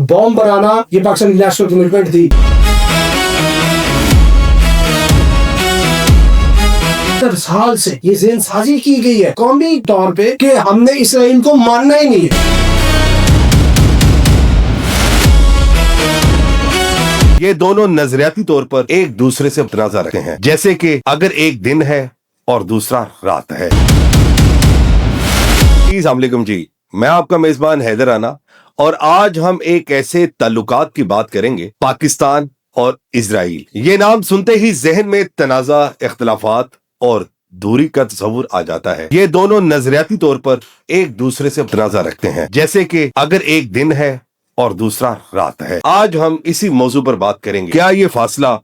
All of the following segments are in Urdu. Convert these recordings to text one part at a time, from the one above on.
بوم بنانا یہ پاکستانی نیشنل کمٹمنٹ تھی. 70 سال سے یہ ذہن سازی کی گئی ہے قومی طور پہ کہ ہم نے اسرائیل کو ماننا ہی نہیں ہے. یہ دونوں نظریاتی طور پر ایک دوسرے سے تنازع رکھتے ہیں، جیسے کہ اگر ایک دن ہے اور دوسرا رات ہے. السلام علیکم جی، میں آپ کا میزبان حیدر رانا، اور آج ہم ایک ایسے تعلقات کی بات کریں گے، پاکستان اور اسرائیل. یہ نام سنتے ہی ذہن میں تنازع، اختلافات اور دوری کا تصور آ جاتا ہے. یہ دونوں نظریاتی طور پر ایک دوسرے سے تنازع رکھتے ہیں، جیسے کہ اگر ایک دن ہے اور دوسرا رات ہے. آج ہم اسی موضوع پر بات کریں گے، کیا یہ فاصلہ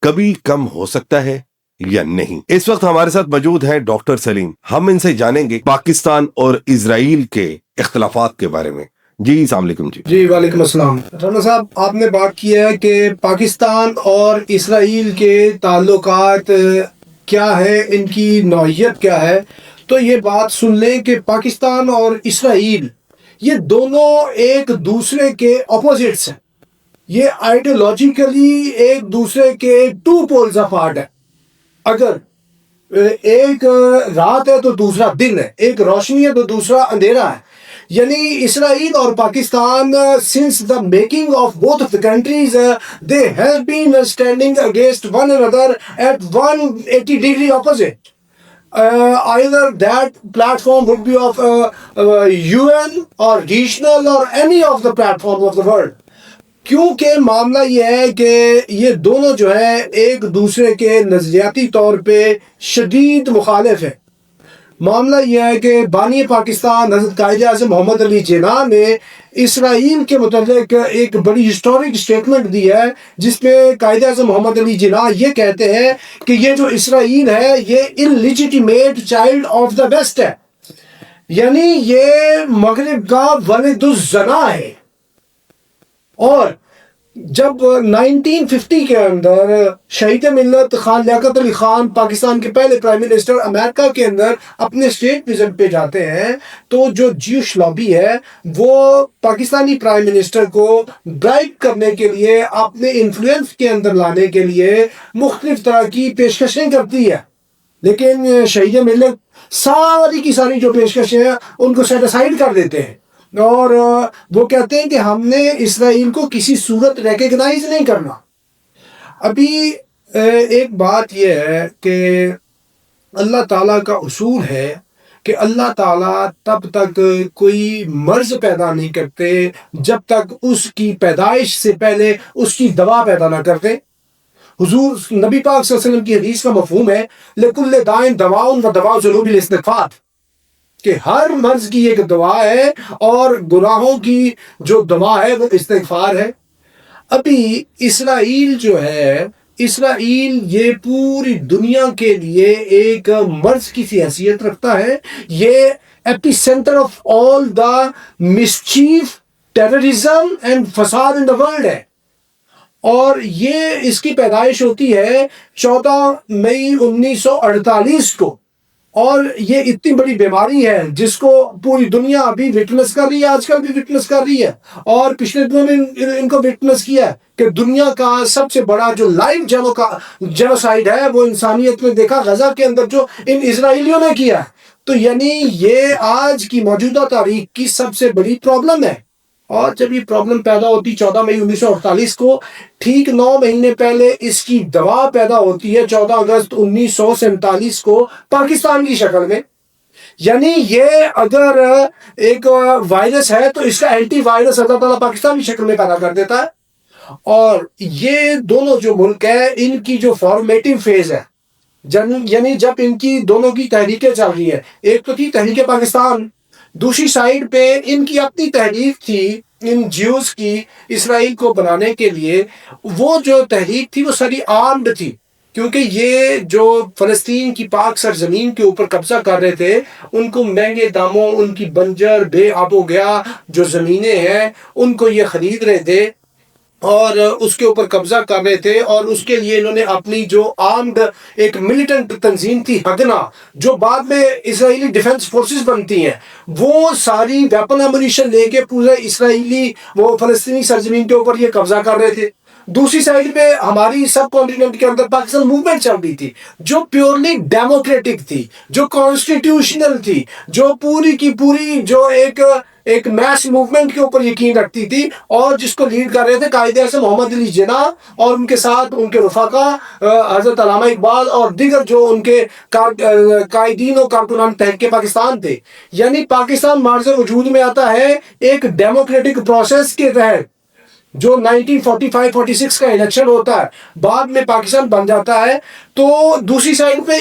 کبھی کم ہو سکتا ہے یا نہیں. اس وقت ہمارے ساتھ موجود ہیں ڈاکٹر سلیم. ہم ان سے جانیں گے پاکستان اور اسرائیل کے اختلافات کے بارے میں. جی السلام علیکم. جی وعلیکم السلام. رانا صاحب، آپ نے بات کی ہے کہ پاکستان اور اسرائیل کے تعلقات کیا ہے، ان کی نوعیت کیا ہے. تو یہ بات سن لیں کہ پاکستان اور اسرائیل یہ دونوں ایک دوسرے کے اپوزٹس ہیں. یہ آئیڈیالوجیکلی ایک دوسرے کے 2 پولز اپارٹ ہے. اگر ایک رات ہے تو دوسرا دن ہے، ایک روشنی ہے تو دوسرا اندھیرا ہے. یعنی اسرائیل اور Pakistan since the making of both of the countries they have been standing against one another at 180-degree opposite. Either that platform would be of UN or regional or any of the platform of the world. کیونکہ معاملہ یہ ہے کہ یہ دونوں جو ہے ایک دوسرے کے نظریاتی طور پہ شدید مخالف ہیں. معاملہ یہ ہے کہ بانی پاکستان حضرت قائد اعظم محمد علی جناح نے اسرائیل کے متعلق ایک بڑی ہسٹورک اسٹیٹمنٹ دی ہے، جس میں قائد اعظم محمد علی جناح یہ کہتے ہیں کہ یہ جو اسرائیل ہے یہ انلیجیٹیمیٹ چائلڈ آف دا ویسٹ ہے، یعنی یہ مغرب کا ولد الزنا ہے. اور جب 1950 کے اندر شہید ملت خان لیاقت علی خان پاکستان کے پہلے پرائم منسٹر امریکہ کے اندر اپنے اسٹیٹ وزٹ پہ جاتے ہیں، تو جو جیوش لابی ہے وہ پاکستانی پرائم منسٹر کو برائب کرنے کے لیے، اپنے انفلوئنس کے اندر لانے کے لیے مختلف طرح کی پیشکشیں کرتی ہے. لیکن شہید ملت ساری کی ساری جو پیشکشیں ہیں ان کو سیٹ اسائیڈ کر دیتے ہیں، اور وہ کہتے ہیں کہ ہم نے اسرائیل کو کسی صورت ریکگنائز نہیں کرنا. ابھی ایک بات یہ ہے کہ اللہ تعالیٰ کا اصول ہے کہ اللہ تعالیٰ تب تک کوئی مرض پیدا نہیں کرتے جب تک اس کی پیدائش سے پہلے اس کی دوا پیدا نہ کرتے. حضور نبی پاک صلی اللہ علیہ وسلم کی حدیث کا مفہوم ہے لِكُلِّ دَاءٍ دَوَاءٌ وَدَوَاءُ ذُنُوبِ الْإِسْتِغْفَارِ، کہ ہر مرض کی ایک دوا ہے اور گناہوں کی جو دوا ہے وہ استغفار ہے. ابھی اسرائیل جو ہے، اسرائیل یہ پوری دنیا کے لیے ایک مرض کی سی حیثیت رکھتا ہے. یہ epicentre of all the mischief, terrorism and فساد ان دا ورلڈ ہے. اور یہ اس کی پیدائش ہوتی ہے 14 مئی 1948 کو، اور یہ اتنی بڑی بیماری ہے جس کو پوری دنیا ابھی وٹنس کر رہی ہے، آج کل بھی وٹنس کر رہی ہے، اور پچھلے دنوں میں ان کو وٹنس کیا ہے کہ دنیا کا سب سے بڑا جو لائیو جینوسائیڈ ہے وہ انسانیت میں دیکھا غزہ کے اندر جو ان اسرائیلیوں نے کیا ہے. تو یعنی یہ آج کی موجودہ تاریخ کی سب سے بڑی پرابلم ہے. اور جب یہ پرابلم پیدا ہوتی 14 مئی 1948 کو، ٹھیک 9 مہینے پہلے اس کی دوا پیدا ہوتی ہے 14 اگست 1947 کو پاکستان کی شکل میں. یعنی یہ اگر ایک وائرس ہے تو اس کا اینٹی وائرس اللہ تعالیٰ پاکستان کی شکل میں پیدا کر دیتا ہے. اور یہ دونوں جو ملک ہیں ان کی جو فارمیٹیو فیز ہے، یعنی جب ان کی دونوں کی تحریکیں چل رہی ہیں، ایک تو تھی تحریک پاکستان، دوسری سائیڈ پہ ان کی اپنی تحریک تھی ان جیوز کی اسرائیل کو بنانے کے لیے. وہ جو تحریک تھی وہ ساری آرمڈ تھی، کیونکہ یہ جو فلسطین کی پاک سرزمین کے اوپر قبضہ کر رہے تھے، ان کو مہنگے داموں، ان کی بنجر بے آب و گیا جو زمینیں ہیں ان کو یہ خرید رہے تھے. اور اس کے اوپر قبضہ کر رہے تھے، اور اس کے لیے انہوں نے اپنی جو آرمڈ ایک ملیٹنٹ تنظیم تھی ہگنا، جو بعد میں اسرائیلی ڈیفنس فورسز بنتی ہیں، وہ ساری ویپن امونیشن لے کے پورے اسرائیلی وہ فلسطینی سرزمین کے اوپر یہ قبضہ کر رہے تھے۔ دوسری سائڈ پہ ہماری سب کانٹیننٹ کے اندر پاکستان موومنٹ چل رہی تھی، جو پیورلی ڈیموکریٹک تھی، جو کانسٹیٹیوشنل تھی، جو پوری کی پوری جو ایک میس موومنٹ کے اوپر یقین رکھتی تھی، اور جس کو لیڈ کر رہے تھے قائد اعظم محمد علی جناح، اور ان کے ساتھ ان کے رفقا حضرت علامہ اقبال اور دیگر جو ان کے قائدین و کارکنان تحریک پاکستان تھے۔ یعنی پاکستان مارز وجود میں آتا ہے ایک ڈیموکریٹک پروسیس کے تحت، جو 1945-46 کا الیکشن ہوتا ہے، بعد میں پاکستان بن جاتا ہے۔ تو دوسری سائڈ پہ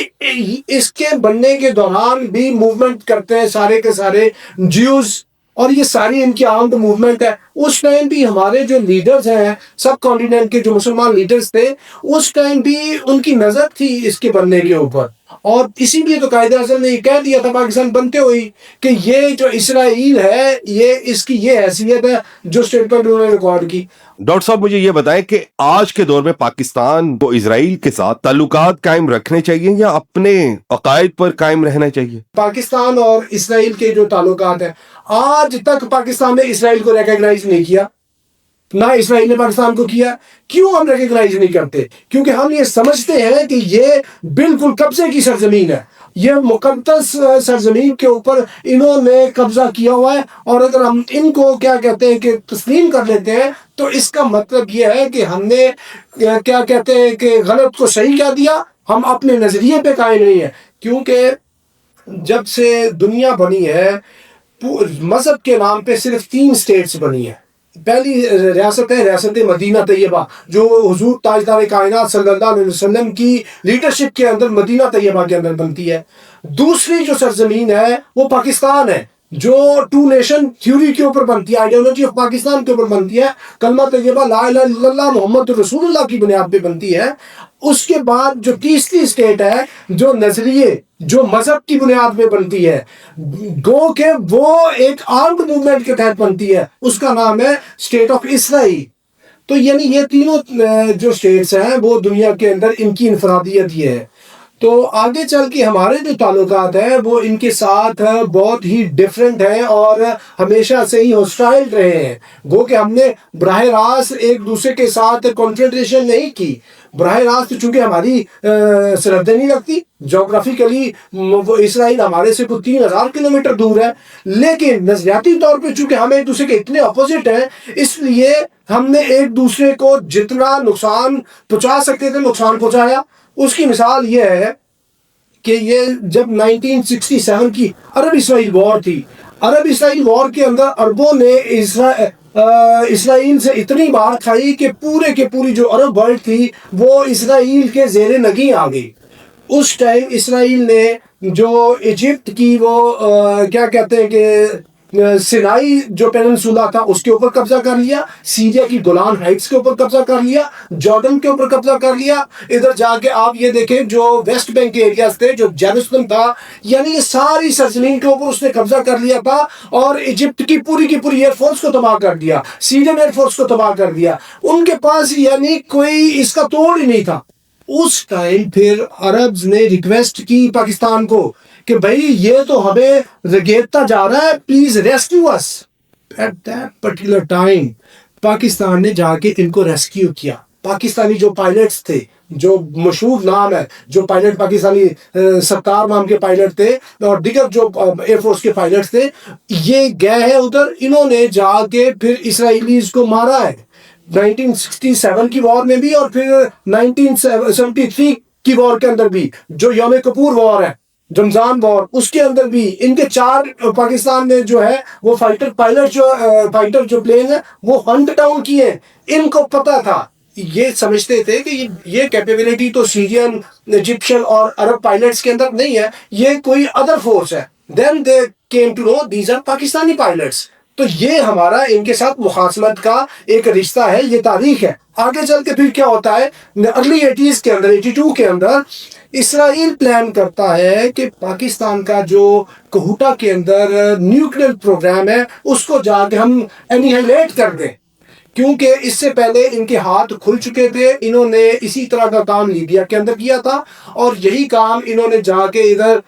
اس کے بننے کے دوران بھی موومنٹ کرتے ہیں سارے کے سارے جیوز، اور یہ ساری ان کی آرمڈ موومنٹ ہے۔ اس ٹائم بھی ہمارے جو لیڈرز ہیں سب کانٹیننٹ کے جو مسلمان لیڈرز تھے، اس ٹائم بھی ان کی نظر تھی اس کے بننے کے اوپر، اور اسی لیے تو قائد اعظم نے یہ کہہ دیا تھا پاکستان بنتے ہوئی کہ یہ جو اسرائیل ہے یہ اس کی یہ حیثیت ہے جو اسٹیٹمنٹ انہوں نے ریکارڈ کی۔ ڈاکٹر صاحب مجھے یہ بتائیں کہ آج کے دور میں پاکستان کو اسرائیل کے ساتھ تعلقات قائم رکھنے چاہیے یا اپنے عقائد پر قائم رہنا چاہیے؟ پاکستان اور اسرائیل کے جو تعلقات ہیں، آج تک پاکستان نے اسرائیل کو ریکگنائز نہیں کیا، نہ اسرائیل نے پاکستان کو کیا۔ کیوں ہم ریکگنائز نہیں کرتے؟ کیونکہ ہم یہ سمجھتے ہیں کہ یہ بالکل قبضے کی سرزمین ہے، یہ مقدس سرزمین کے اوپر انہوں نے قبضہ کیا ہوا ہے، اور اگر ہم ان کو کیا کہتے ہیں کہ تسلیم کر لیتے ہیں تو اس کا مطلب یہ ہے کہ ہم نے کیا کہتے ہیں کہ غلط کو صحیح کہہ دیا، ہم اپنے نظریے پہ قائم نہیں ہیں۔ کیونکہ جب سے دنیا بنی ہے مذہب کے نام پہ صرف 3 اسٹیٹس بنی ہیں۔ پہلی ریاست ہے ریاست مدینہ طیبہ، جو حضور تاجدار کائنات صلی اللہ علیہ وسلم کی لیڈرشپ کے اندر مدینہ طیبہ کے اندر بنتی ہے۔ دوسری جو سرزمین ہے وہ پاکستان ہے، جو 2 نیشن تھیوری کے اوپر بنتی ہے، آئیڈیالوجی آف پاکستان کے اوپر بنتی ہے، کلمہ طیبہ لا الہ الا اللہ محمد رسول اللہ کی بنیاد پہ بنتی ہے۔ اس کے بعد جو تیسری اسٹیٹ ہے جو نظریے جو مذہب کی بنیاد پہ بنتی ہے، گو کہ وہ ایک آرمڈ موومنٹ کے تحت بنتی ہے، اس کا نام ہے اسٹیٹ آف اسرائیل۔ تو یعنی یہ تینوں جو اسٹیٹس ہیں وہ دنیا کے اندر ان کی انفرادیت یہ ہے۔ تو آگے چل کے ہمارے جو تعلقات ہیں وہ ان کے ساتھ بہت ہی ڈیفرنٹ ہیں اور ہمیشہ سے ہی ہوسٹائل رہے ہیں۔ گو کہ ہم نے براہ راست ایک دوسرے کے ساتھ کنفرنٹیشن نہیں کی، براہ راست چونکہ ہماری سرحدیں نہیں لگتی، جغرافیکلی وہ اسرائیل ہمارے سے کوئی 3000 کلومیٹر دور ہے، لیکن نظریاتی طور پہ چونکہ ہم ایک دوسرے کے اتنے اپوزٹ ہیں، اس لیے ہم نے ایک دوسرے کو جتنا نقصان پہنچا سکتے تھے نقصان پہنچایا۔ اس کی مثال یہ ہے کہ یہ جب 1967 کی عرب اسرائیل وار تھی، عرب اسرائیل وار کے اندر عربوں نے اسرائیل سے اتنی بار کھائی کہ پورے کے پوری جو عرب ورلڈ تھی وہ اسرائیل کے زیر نگیں آ گئی۔ اس ٹائم اسرائیل نے جو ایجپٹ کی وہ کیا کہتے ہیں کہ سینائی جو پیننسولا تھا اس کے اوپر قبضہ کر لیا، سیریا کی گولان ہائٹس کے اوپر قبضہ کر لیا، جارڈن کے اوپر قبضہ کر لیا، ادھر جا کے آپ یہ دیکھیں جو ویسٹ بینک کے ایریاز تھے، جو جیروسلم تھا، یعنی یہ ساری سرزمین کے اوپر اس نے قبضہ کر لیا تھا، اور ایجپٹ کی پوری ایئر فورس کو تباہ کر دیا، سیرین ایئر فورس کو تباہ کر دیا۔ ان کے پاس یعنی کوئی اس کا توڑ ہی نہیں تھا۔ اس ٹائم پھر عربز نے ریکویسٹ کی پاکستان کو کہ بھئی یہ تو ہمیں رگیدتا جا رہا ہے، please rescue us. At that particular time Pakistan نے جا کے ان کو ریسکیو کیا۔ پاکستانی جو پائلٹس تھے، جو مشہور نام ہے، جو پائلٹ پاکستانی ستار نام کے پائلٹ تھے اور دیگر جو ایئر فورس کے پائلٹس تھے، یہ گئے ہیں ادھر، انہوں نے جا کے پھر اسرائیلیز کو مارا ہے 1967 کی وار میں بھی، اور پھر 1973 کی وار کے اندر بھی، جو یوم کپور وار ہے، رمضان وار، اس کے اندر بھی ان کے 4 پاکستان نے جو ہے وہ فائٹر جو پلین ہے وہ ہنٹ ڈاؤن کیے۔ ان کو پتا تھا، یہ سمجھتے تھے کہ یہ کیپیبلٹی تو سیرین، ایجپشن اور عرب پائلٹس کے اندر نہیں ہے، یہ کوئی ادر فورس ہے۔ Then they came to know these are Pakistani pilots. تو یہ ہمارا ان کے ساتھ مخاصمت کا ایک رشتہ ہے، یہ تاریخ ہے۔ آگے چل کے پھر کیا ہوتا ہے، ارلی 80s کے اندر، 82 کے اندر اسرائیل پلان کرتا ہے کہ پاکستان کا جو کوہوٹا کے اندر نیوکلیئر پروگرام ہے اس کو جا کے ہم انیہیلیٹ کر دیں، کیونکہ اس سے پہلے ان کے ہاتھ کھل چکے تھے. انہوں نے اسی طرح کا کام لیبیا کے اندر کیا تھا اور یہی کام انہوں نے جا کے ادھر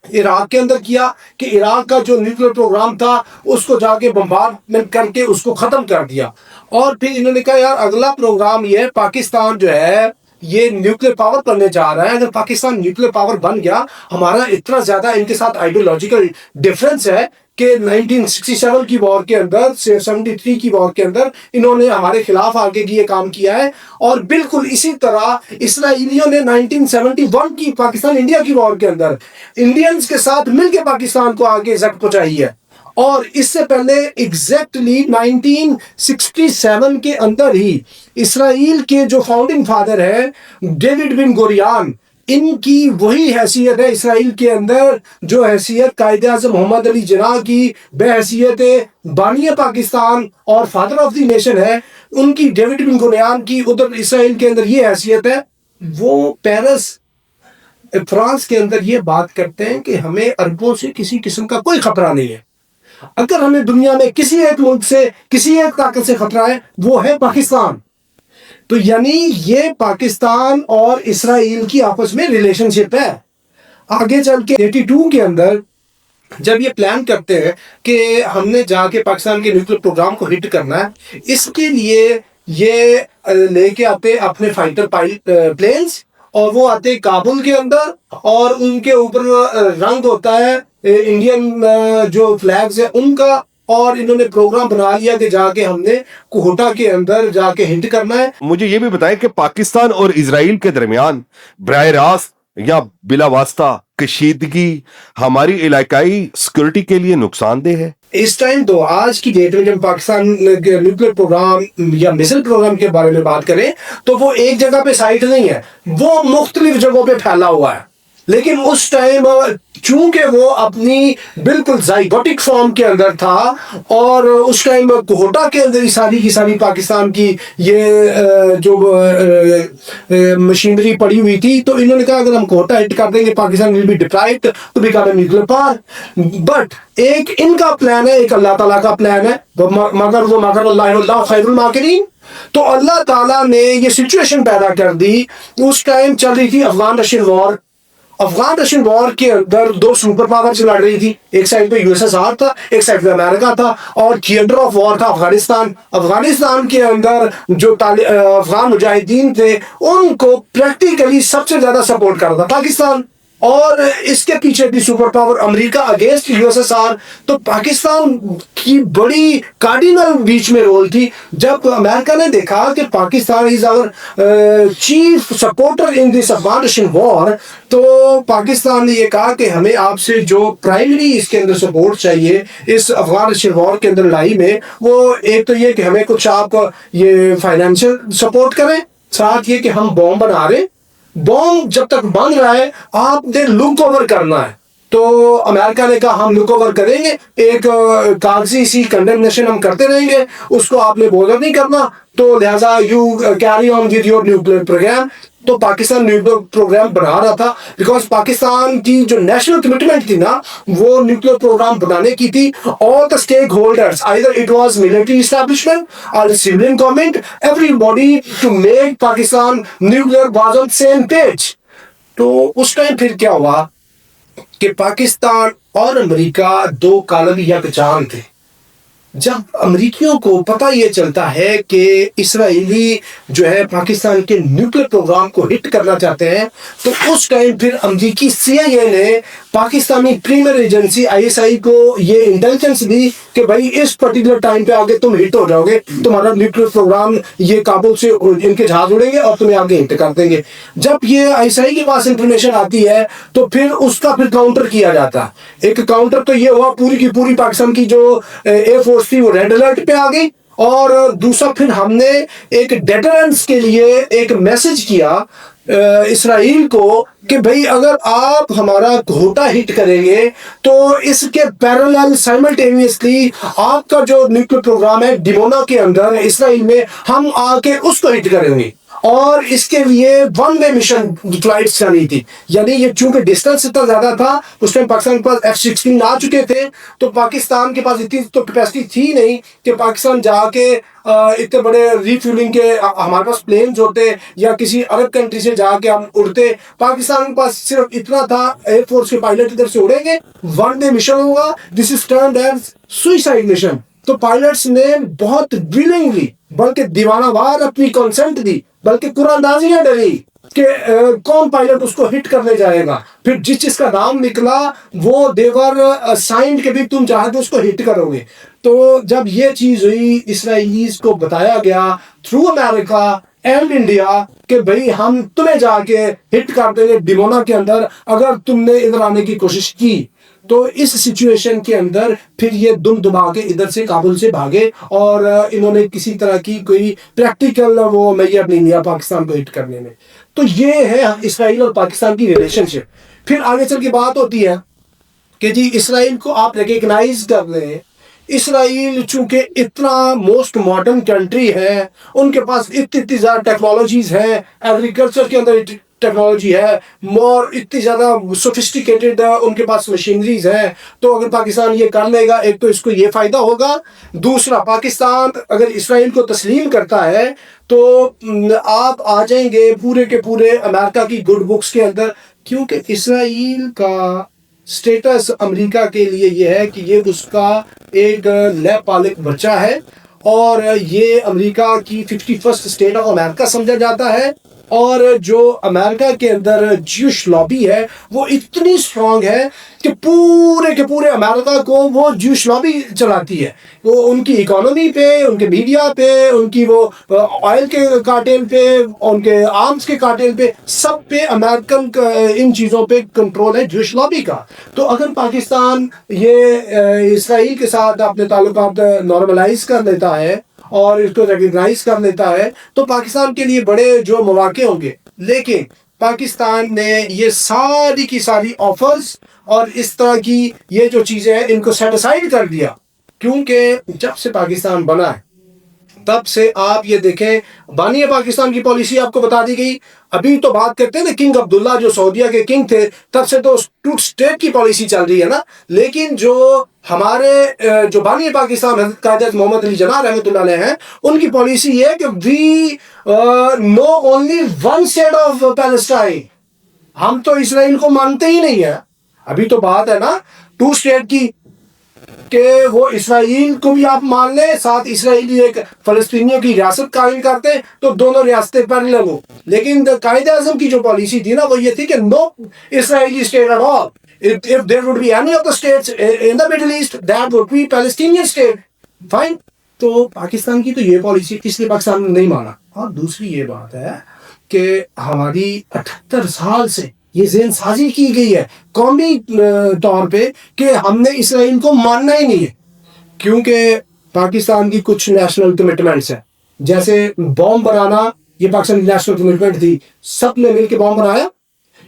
عراق کے اندر کیا کہ عراق کا جو نیوکلیر پروگرام تھا اس کو جا کے بمبارڈمنٹ کر کے اس کو ختم کر دیا. اور پھر انہوں نے کہا یار اگلا پروگرام یہ ہے، پاکستان جو ہے یہ نیوکلیر پاور بننے جا رہا ہے. اگر پاکستان نیوکلیر پاور بن گیا، ہمارا اتنا زیادہ ان کے ساتھ آئیڈیولوجیکل ڈفرینس ہے کہ 1967 کی وار کے اندر، 73 کی وار کے اندر انہوں نے ہمارے خلاف آگے کی یہ کام کیا ہے. اور بالکل اسی طرح اسرائیلیوں نے 1971 کی پاکستان انڈیا کی وار کے اندر انڈینز کے ساتھ مل کے پاکستان کو آگے زد پہنچائی ہے. اور اس سے پہلے ایگزیکٹلی 1967 کے اندر ہی اسرائیل کے جو فاؤنڈنگ فادر ہے ڈیوڈ بن گوریان، ان کی وہی حیثیت ہے اسرائیل کے اندر جو حیثیت قائد اعظم محمد علی جناح کی بحیثیت بانی پاکستان اور فادر آف دی نیشن ہے، ان کی ڈیوڈ بن گوریان کی ادھر اسرائیل کے اندر یہ حیثیت ہے. وہ پیرس فرانس کے اندر یہ بات کرتے ہیں کہ ہمیں عربوں سے کسی قسم کا کوئی خطرہ نہیں ہے. اگر ہمیں دنیا میں کسی ایک ملک سے، کسی ایک طاقت سے خطرہ ہے وہ ہے پاکستان. تو یعنی یہ پاکستان اور اسرائیل کی آپس میں ریلیشن شپ ہے. آگے چل کے 82 کے اندر جب یہ پلان کرتے ہیں کہ ہم نے جا کے پاکستان کے نیوکلیر پروگرام کو ہٹ کرنا ہے، اس کے لیے یہ لے کے آتے اپنے فائٹر پلینز اور وہ آتے کابل کے اندر اور ان کے اوپر رنگ ہوتا ہے انڈین جو فلیگز ہیں ان کا، اور انہوں نے پروگرام بنا لیا کہ جا کے ہم نے کوہٹا کے اندر جا کے ہنٹ کرنا ہے. مجھے یہ بھی بتائیں کہ پاکستان اور اسرائیل کے درمیان براہ راست یا بلا واسطہ کشیدگی ہماری علاقائی سیکورٹی کے لیے نقصان دہ ہے؟ اس ٹائم تو آج کی ڈیٹ میں جب پاکستان نیوکلیر پروگرام یا میزائل پروگرام کے بارے میں بات کریں تو وہ ایک جگہ پہ سائٹ نہیں ہے، وہ مختلف جگہوں پہ پھیلا ہوا ہے. لیکن اس ٹائم چونکہ وہ اپنی بالکل زائگوٹک فارم کے اندر تھا اور اس ٹائم کوہٹا کے اندر ساری کی ساری پاکستان کی یہ جو مشینری پڑی ہوئی تھی، تو انہوں نے کہا اگر ہم کوہٹا ہٹ کر دیں گے Pakistan will be deprived to become a nuclear power. But ایک ان کا پلان ہے، ایک اللہ تعالیٰ کا پلان ہے، مگر اللہ خیر الماکرین. تو اللہ تعالیٰ نے یہ سچویشن پیدا کر دی. اس ٹائم چل رہی تھی افغان رشین وار. افغان رشین وار کے اندر دو سپر پاورز لڑ رہی تھی، ایک سائڈ پہ USSR تھا، ایک سائڈ پہ امریکہ تھا، اور تھیٹر آف وار تھا افغانستان. افغانستان کے اندر جو افغان مجاہدین تھے ان کو پریکٹیکلی سب سے زیادہ سپورٹ کر رہا تھا پاکستان، اور اس کے پیچھے بھی سپر پاور امریکہ اگینسٹ USSR. تو پاکستان کی بڑی کارڈینل بیچ میں رول تھی. جب امریکہ نے دیکھا کہ پاکستان از آور چیف سپورٹر ان دس افغان رشین وار، تو پاکستان نے یہ کہا کہ ہمیں آپ سے جو پرائمری اس کے اندر سپورٹ چاہیے اس افغان رشین وار کے اندر لڑائی میں، وہ ایک تو یہ کہ ہمیں کچھ آپ یہ فائنینشیل سپورٹ کریں، ساتھ یہ کہ ہم بوم بنا رہے، بوم جب تک بن رہا ہے آپ نے لک اوور کرنا ہے. تو امریکہ نے کہا ہم لک اوور کریں گے، ایک کاغذی سی کنڈمنیشن ہم کرتے رہیں گے، اس کو آپ نے بولر نہیں کرنا، تو لہٰذا you carry on with your nuclear program. تو پاکستان نیوکلیر پروگرام بنا رہا تھا بیکاز پاکستان کی جو نیشنل کمٹمنٹ تھی نا وہ نیوکلیر پروگرام بنانے کی تھی. all the stakeholders, either it was military establishment or civilian government, everybody to make Pakistan nuclear was on same page. تو اس ٹائم پھر کیا ہوا کہ پاکستان اور امریکہ دو کالم یکجان تھے. جب امریکیوں کو پتہ یہ چلتا ہے کہ اسرائیلی جو ہے پاکستان کے نیوکلیر پروگرام کو ہٹ کرنا چاہتے ہیں، تو اس ٹائم پھر امریکی CIA نے پاکستانی پریمیئر ایجنسی ISI کو یہ انٹیلیجنس دی کہ بھائی اس پرٹیکولر ٹائم پہ آگے تم ہٹ ہو جاؤ گے، تمہارا نیوکلیر پروگرام یہ کابل سے ان کے جہاز اڑیں گے اور تمہیں آگے ہٹ کر دیں گے. جب یہ ISI کے پاس انفارمیشن آتی ہے تو پھر اس کا پھر کاؤنٹر کیا جاتا. ایک کاؤنٹر تو یہ ہوا پوری کی پوری پاکستان کی جو ایئر فورس تھی وہ ریڈ الرٹ پہ آ گئی، اور دوسرا پھر ہم نے ایک ڈیٹرنس کے لیے ایک میسج کیا اسرائیل کو کہ بھئی اگر آپ ہمارا کوہٹا ہٹ کریں گے تو اس کے پیرالل سائملٹینیسلی آپ کا جو نیوکلیر پروگرام ہے ڈیمونا کے اندر اسرائیل میں، ہم آ کے اس کو ہٹ کریں گے. اور اس کے لیے ون وے مشن فلائٹس چلی تھی. یعنی یہ چونکہ ڈسٹینس اتنا زیادہ تھا, اس ٹائم پاکستان کے پاس F-16 آ چکے تھے, تو پاکستان کے پاس اتنی تو کیپیسٹی تھی نہیں کہ پاکستان جا کے اتنے بڑے ریفیولنگ کے ہمارے پاس پلینز ہوتے یا کسی عرب کنٹری سے جا کے ہم اڑتے. پاکستان کے پاس صرف اتنا تھا, ایئر فورس کے پائلٹ ادھر سے اڑیں گے, ون ڈے مشن ہوگا, this is termed as suicide mission. تو پائلٹس نے بہت ولنگلی بلکہ دیوانہ وار اپنی کنسنٹ دی, بلکہ قرآن اندازیاں ڈلی کہ کون پائلٹ اس کو ہٹ کرنے جائے گا. پھر جس چیز کا نام نکلا وہ دیور سائنڈ کے بھی تم چاہتے اس کو ہٹ کرو گے. تو جب یہ چیز ہوئی, اسرائیلیز کو بتایا گیا تھرو امریکہ اینڈ انڈیا کہ بھئی ہم تمہیں جا کے ہٹ کر دیں گے ڈیمونا کے اندر اگر تم نے ادھر آنے کی کوشش کی. تو اس سچویشن کے اندر پھر یہ دم دبا کے ادھر سے کابل سے بھاگے, اور انہوں نے کسی طرح کی کوئی پریکٹیکل وہ میجر نہیں لیا پاکستان کو ہٹ کرنے میں. تو یہ ہے اسرائیل اور پاکستان کی ریلیشن شپ. پھر آگے چل کے بات ہوتی ہے کہ جی اسرائیل کو آپ ریکگنائز کر لیں. اسرائیل چونکہ اتنا موسٹ ماڈرن کنٹری ہے, ان کے پاس اتنی زیادہ ٹیکنالوجیز ہیں, ایگریکلچر کے اندر ٹیکنالوجی ہے, مور اتنی زیادہ سوفسٹیکیٹڈ ان کے پاس مشینریز ہیں. تو اگر پاکستان یہ کر لے گا, ایک تو اس کو یہ فائدہ ہوگا, دوسرا پاکستان اگر اسرائیل کو تسلیم کرتا ہے تو آپ آ جائیں گے پورے کے پورے امریکہ کی گڈ بکس کے اندر, کیونکہ اسرائیل کا سٹیٹس امریکہ کے لیے یہ ہے کہ یہ اس کا ایک لیب پالک بچہ ہے, اور یہ امریکہ کی 51st اسٹیٹ آف امریکہ سمجھا جاتا ہے. اور جو امریکہ کے اندر جیوش لابی ہے وہ اتنی اسٹرانگ ہے کہ پورے کے پورے امریکہ کو وہ جیوش لابی چلاتی ہے. وہ ان کی اکانومی پہ, ان کے میڈیا پہ, ان کی وہ آئل کے کارٹیل پہ, ان کے آرمز کے کارٹیل پہ, سب پہ امریکن ان چیزوں پہ کنٹرول ہے جیوش لابی کا. تو اگر پاکستان یہ اسرائیل کے ساتھ اپنے تعلقات نارملائز کر لیتا ہے اور اس کو ریکگنائز کر لیتا ہے تو پاکستان کے لیے بڑے جو مواقع ہوں گے. لیکن پاکستان نے یہ ساری کی ساری آفرز اور اس طرح کی یہ جو چیزیں ہیں ان کو سیٹ اسائڈ کر دیا, کیونکہ جب سے پاکستان بنا ہے تب سے آپ یہ دیکھیں بانی پاکستان کی پالیسی آپ کو بتا دی گئی. ابھی تو بات کرتے ہیں نا کنگ عبداللہ جو سعودیہ کے کنگ تھے, تب سے تو ٹو اسٹیٹ کی پالیسی چل رہی ہے نا. لیکن جو ہمارے جو بانی پاکستان حضرت قائد اعظم محمد علی جناح رحمۃ اللہ علیہ ہیں, ان کی پالیسی یہ ہے کہ we know only one state of Palestine. ہم تو اسرائیل کو مانتے ہی نہیں ہیں. ابھی تو بات ہے نا ٹو اسٹیٹ کی کہ وہ اسرائیل کو بھی آپ مان لیں, ساتھ اسرائیلی ایک فلسطینیوں کی ریاست قائم کرتے ہیں تو دونوں ریاستیں پیرلل ہو. لیکن قائد اعظم کی جو پالیسی تھی نا وہ یہ تھی کہ no Israeli state at all. If there would be any of the states in the Middle East, that would be Palestinian state. Fine. تو پاکستان کی تو یہ پالیسی اس لیے پاکستان نے نہیں مانا. اور دوسری یہ بات ہے کہ ہماری 78 سال سے یہ ذہن سازی کی گئی ہے قومی طور پہ کہ ہم نے اسرائیل کو ماننا ہی نہیں ہے, کیونکہ پاکستان کی کچھ نیشنل کمٹمنٹس ہیں. جیسے بام بنانا, یہ پاکستان کی نیشنل کمٹمنٹ تھی, سب نے مل کے بام بنایا.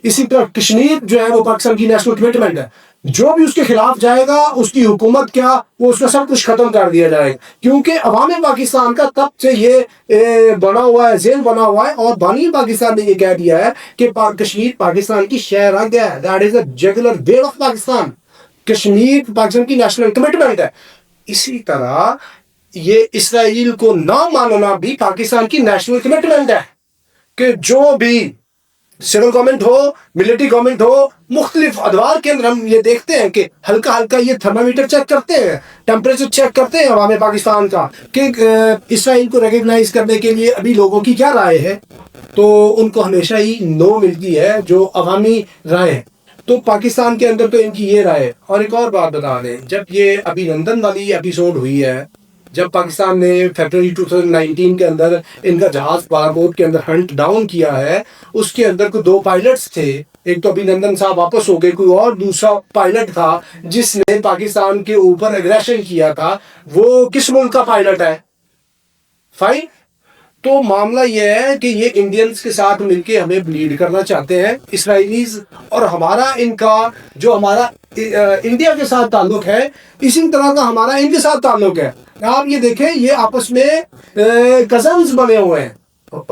اسی طرح کشمیر جو ہے وہ پاکستان کی نیشنل کمٹمنٹ ہے, جو بھی اس کے خلاف جائے گا اس کی حکومت کیا وہ اس کا سب کچھ ختم کر دیا جائے گا, کیونکہ عوام پاکستان کا تب سے یہ بنا ہوا ہے, ذہن بنا ہوا ہے. اور بانی پاکستان نے یہ کہہ دیا ہے کہ کشمیر پاکستان کی شہر آ گیا ہے, that is a jugular vein of Pakistan. Kashmir Pakistan کی نیشنل کمٹمنٹ ہے. اسی طرح یہ اسرائیل کو نہ ماننا بھی پاکستان کی نیشنل کمٹمنٹ ہے کہ جو بھی سول گورنمنٹ ہو, ملٹری گورنمنٹ ہو, مختلف ادوار کے اندر ہم یہ دیکھتے ہیں کہ ہلکا ہلکا یہ تھرمامیٹر چیک کرتے ہیں, ٹیمپریچر چیک کرتے ہیں عوام پاکستان کا کہ اسرائیل کو ریکگنائز کرنے کے لیے ابھی لوگوں کی کیا رائے ہے. تو ان کو ہمیشہ ہی نو ملتی ہے جو عوامی رائے ہے. تو پاکستان کے اندر تو ان کی یہ رائے. اور ایک اور بات بتا دیں, جب یہ ابھی لندن والی ایپیسوڈ ہوئی ہے, جب پاکستان نے فیبرری 2019 کے اندر ان کا جہاز بالاکوٹ کے اندر ہنٹ ڈاؤن کیا ہے, اس کے اندر کوئی 2 پائلٹس تھے. ایک تو ابھی نندن صاحب واپس ہو گئے, کوئی اور دوسرا پائلٹ تھا جس نے پاکستان کے اوپر اگریشن کیا تھا. وہ کس ملک کا پائلٹ ہے؟ فائن. تو معاملہ یہ ہے کہ یہ انڈینز کے ساتھ مل کے ہمیں بلیڈ کرنا چاہتے ہیں اسرائیلیز, اور ہمارا ان کا جو ہمارا انڈیا کے ساتھ تعلق ہے اسی طرح کا ہمارا ان کے ساتھ تعلق ہے. آپ یہ دیکھیں یہ آپس میں کزنز بنے ہوئے ہیں.